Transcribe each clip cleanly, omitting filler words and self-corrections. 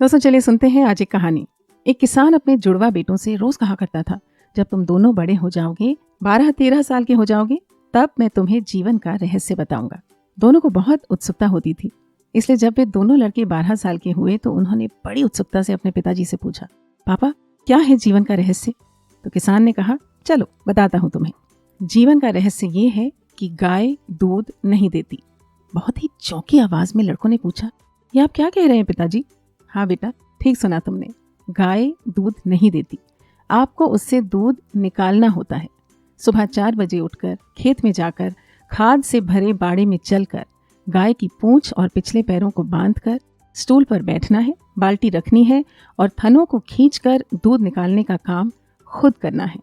दोस्तों चलिए सुनते हैं आज एक कहानी। एक किसान अपने जुड़वा बेटों से रोज कहा करता था, जब तुम दोनों बड़े हो जाओगे, 12-13 साल के हो जाओगे, तब मैं तुम्हें जीवन का रहस्य बताऊंगा। दोनों को बहुत उत्सुकता होती थी, इसलिए जब वे दोनों लड़के 12 साल के हुए तो उन्होंने बड़ी उत्सुकता से अपने पिताजी से पूछा, पापा क्या है जीवन का रहस्य? तो किसान ने कहा, चलो बताता हूँ तुम्हें। जीवन का रहस्य ये है कि गाय दूध नहीं देती। बहुत ही चौंकी आवाज में लड़कों ने पूछा, ये आप क्या कह रहे हैं पिताजी? हाँ बेटा, ठीक सुना तुमने, गाय दूध नहीं देती। आपको उससे दूध निकालना होता है। सुबह 4 बजे उठकर खेत में जाकर खाद से भरे बाड़े में चलकर गाय की पूंछ और पिछले पैरों को बांधकर स्टूल पर बैठना है, बाल्टी रखनी है और थनों को खींचकर दूध निकालने का काम खुद करना है।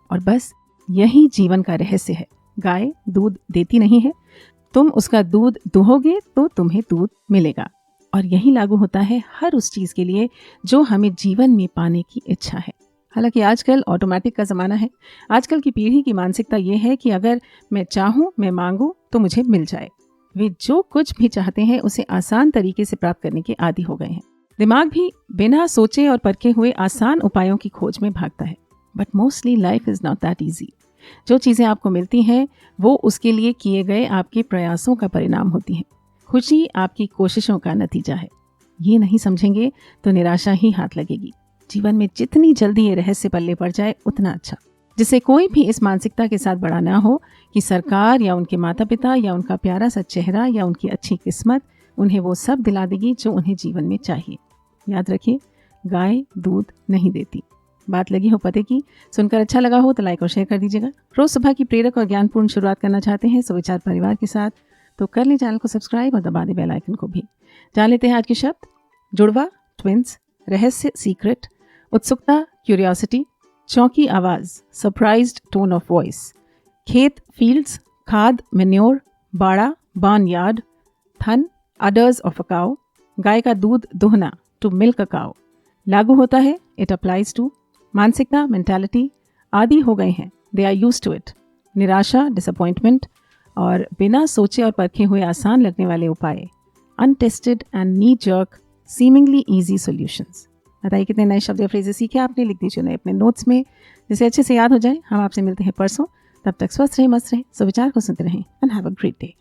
और बस यही जीवन का रहस्य है। गाय दूध देती नहीं है, तुम उसका दूध दुहोगे तो तुम्हें दूध मिलेगा। और यही लागू होता है हर उस चीज के लिए जो हमें जीवन में पाने की इच्छा है। हालांकि आजकल ऑटोमेटिक का ज़माना है। आजकल की पीढ़ी की मानसिकता ये है कि अगर मैं चाहूँ, मैं मांगूँ तो मुझे मिल जाए। वे जो कुछ भी चाहते हैं उसे आसान तरीके से प्राप्त करने के आदी हो गए हैं। दिमाग भी बिना सोचे और परखे हुए आसान उपायों की खोज में भागता है। But mostly life is not that easy. जो चीज़ें आपको मिलती हैं वो उसके लिए किए गए आपके प्रयासों का परिणाम होती हैं। खुशी आपकी कोशिशों का नतीजा है। ये नहीं समझेंगे तो निराशा ही हाथ लगेगी। जीवन में जितनी जल्दी ये रहस्य पल्ले पड़ जाए उतना अच्छा, जिससे कोई भी इस मानसिकता के साथ बड़ा ना हो कि सरकार या उनके माता पिता या उनका प्यारा सा चेहरा या उनकी अच्छी किस्मत उन्हें वो सब दिला देगी जो उन्हें जीवन में चाहिए। याद रखिए, गाय दूध नहीं देती। बात लगी हो पते की, सुनकर अच्छा लगा हो तो लाइक और शेयर कर दीजिएगा। रोज सुबह की प्रेरक और ज्ञानपूर्ण शुरुआत करना चाहते हैं सुविचार परिवार के साथ, तो कर लें चैनल को सब्सक्राइब और दबा दें बेल आइकन को भी। जान लेते हैं आज के शब्द। जुड़वा ट्विंस, रहस्य सीक्रेट, उत्सुकता क्यूरियोसिटी, चौंकी आवाज सरप्राइज्ड टोन ऑफ वॉइस, खेत फील्ड्स, खाद मेन्योर, बाड़ा बार्न यार्ड, थन अडर्स ऑफ अ काउ, गाय का दूध दुहना टू मिल्क अ काउ। लागू होता है इट अप्लाइज टू। मानसिकता मेंटालिटी, आदी हो गए हैं, they are used to it. निराशा डिसअपॉइंटमेंट और बिना सोचे और परखे हुए आसान लगने वाले उपाय, untested and knee jerk seemingly easy solutions. बताइए कितने नए शब्द या फ्रेजेस सीखे आपने, लिख दीजिए उन्हें अपने नोट्स में जिसे अच्छे से याद हो जाए। हम आपसे मिलते हैं परसों, तब तक स्वस्थ रहें, मस्त रहें, सुविचार को सुनते रहें and have a great day.